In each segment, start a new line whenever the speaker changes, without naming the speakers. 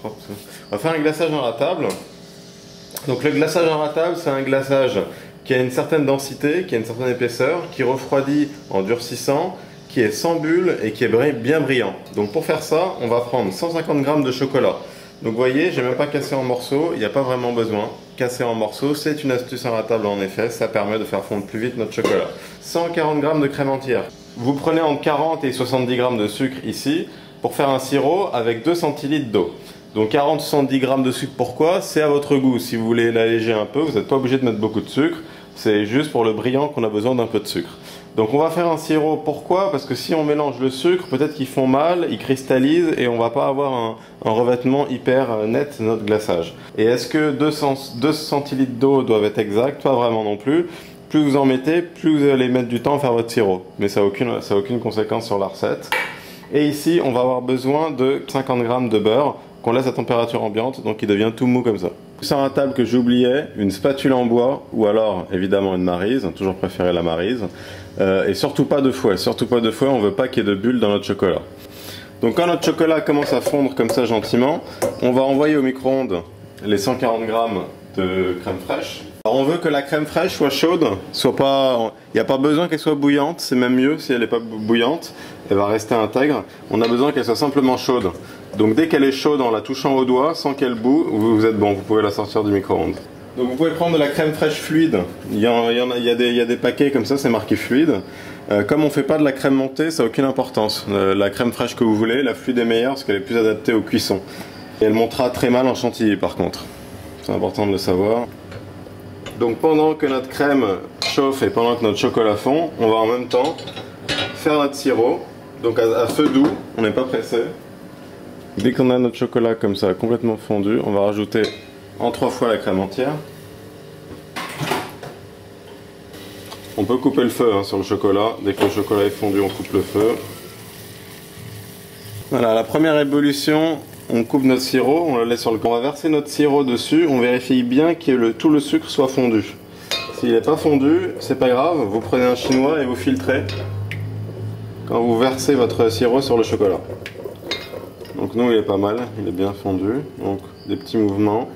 propre. On va faire un glaçage inratable. Donc le glaçage inratable, c'est un glaçage qui a une certaine densité, qui a une certaine épaisseur, qui refroidit en durcissant, qui est sans bulle et qui est bien brillant. Donc pour faire ça, on va prendre 150 g de chocolat. Donc vous voyez, j'ai même pas cassé en morceaux, il n'y a pas vraiment besoin. Casser en morceaux, c'est une astuce inratable en effet, ça permet de faire fondre plus vite notre chocolat. 140 g de crème entière. Vous prenez entre 40 et 70 g de sucre ici pour faire un sirop avec 2 centilitres d'eau. Donc 40-70 g de sucre, pourquoi? C'est à votre goût. Si vous voulez l'alléger un peu, vous n'êtes pas obligé de mettre beaucoup de sucre. C'est juste pour le brillant qu'on a besoin d'un peu de sucre. Donc on va faire un sirop, pourquoi? Parce que si on mélange le sucre, peut-être qu'ils font mal, ils cristallisent et on va pas avoir un revêtement hyper net de notre glaçage. Et est-ce que 2 centilitres d'eau doivent être exacts? Pas vraiment non plus. Plus vous en mettez, plus vous allez mettre du temps à faire votre sirop. Mais ça n'a aucune conséquence sur la recette. Et ici, on va avoir besoin de 50 g de beurre qu'on laisse à température ambiante, donc il devient tout mou comme ça. Sur un table que j'oubliais, une spatule en bois, ou alors évidemment une maryse, toujours préféré la maryse, et surtout pas de fouet, on veut pas qu'il y ait de bulles dans notre chocolat. Donc quand notre chocolat commence à fondre comme ça gentiment, on va envoyer au micro-ondes les 140 g de crème fraîche. Alors on veut que la crème fraîche soit chaude, il n'y a pas besoin qu'elle soit bouillante, c'est même mieux si elle n'est pas bouillante, elle va rester intègre. On a besoin qu'elle soit simplement chaude. Donc dès qu'elle est chaude en la touchant au doigt, sans qu'elle boue, vous êtes bon, vous pouvez la sortir du micro-ondes. Donc vous pouvez prendre de la crème fraîche fluide, il y a des paquets comme ça, c'est marqué fluide. Comme on ne fait pas de la crème montée, ça n'a aucune importance. La crème fraîche que vous voulez, la fluide est meilleure parce qu'elle est plus adaptée aux cuissons. Et elle montera très mal en chantilly par contre. C'est important de le savoir. Donc pendant que notre crème chauffe et pendant que notre chocolat fond, on va en même temps faire notre sirop. Donc à feu doux, on n'est pas pressé. Dès qu'on a notre chocolat comme ça complètement fondu, on va rajouter en 3 fois la crème entière. On peut couper le feu sur le chocolat. Dès que le chocolat est fondu, on coupe le feu. Voilà, la première ébullition, on coupe notre sirop, on le laisse sur le... On va verser notre sirop dessus, on vérifie bien que tout le sucre soit fondu. S'il n'est pas fondu, c'est pas grave, vous prenez un chinois et vous filtrez quand vous versez votre sirop sur le chocolat. Donc nous il est pas mal, il est bien fondu, donc des petits mouvements.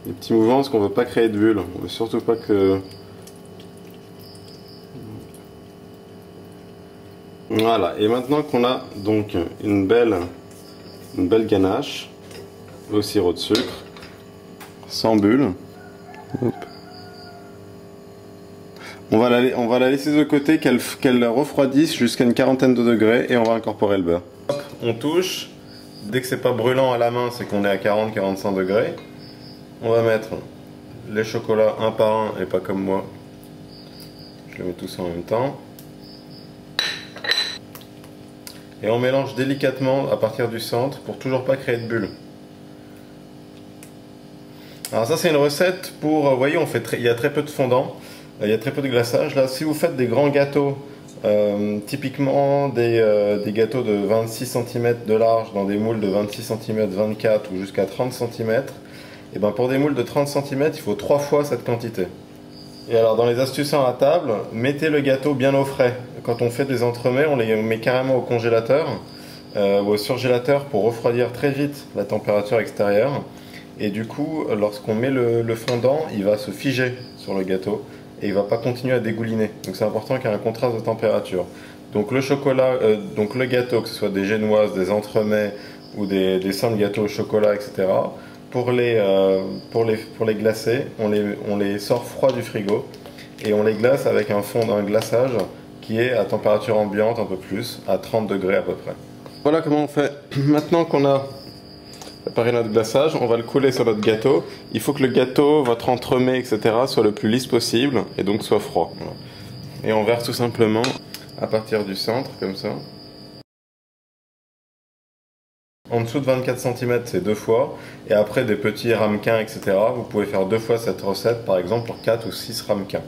Des petits mouvements parce qu'on ne veut pas créer de bulles, on veut surtout pas que... Voilà, et maintenant qu'on a donc une belle ganache au sirop de sucre, sans bulles, hop. On va la laisser de côté, qu'elle refroidisse jusqu'à une quarantaine de degrés et on va incorporer le beurre. Hop, on touche, dès que c'est pas brûlant à la main, c'est qu'on est à 40-45 degrés. On va mettre les chocolats un par un et pas comme moi. Je les mets tous en même temps. Et on mélange délicatement à partir du centre pour toujours pas créer de bulles. Alors ça c'est une recette pour, vous voyez, il y a très peu de fondant, il y a très peu de glaçage. Là, si vous faites des grands gâteaux, typiquement des gâteaux de 26 cm de large dans des moules de 26 cm, 24 ou jusqu'à 30 cm, et ben pour des moules de 30 cm, il faut 3 fois cette quantité. Et alors dans les astuces à table, mettez le gâteau bien au frais. Quand on fait des entremets, on les met carrément au congélateur ou au surgélateur pour refroidir très vite la température extérieure. Et du coup, lorsqu'on met le fondant, il va se figer sur le gâteau et il ne va pas continuer à dégouliner. Donc c'est important qu'il y ait un contraste de température. Donc le chocolat, donc le gâteau, que ce soit des génoises, des entremets ou des simples gâteaux au chocolat, etc. Pour les glacer, on les sort froids du frigo et on les glace avec un fond d'un glaçage qui est à température ambiante un peu plus, à 30 degrés à peu près. Voilà comment on fait. Maintenant qu'on a préparé notre glaçage, on va le couler sur notre gâteau. Il faut que le gâteau, votre entremets, etc. soit le plus lisse possible et donc soit froid. Voilà. Et on verse tout simplement à partir du centre, comme ça. En dessous de 24 cm, c'est 2 fois. Et après des petits ramequins, etc., vous pouvez faire 2 fois cette recette, par exemple, pour 4 ou 6 ramequins.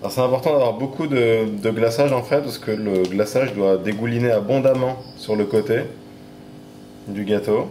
Alors c'est important d'avoir beaucoup de glaçage en fait, parce que le glaçage doit dégouliner abondamment sur le côté du gâteau.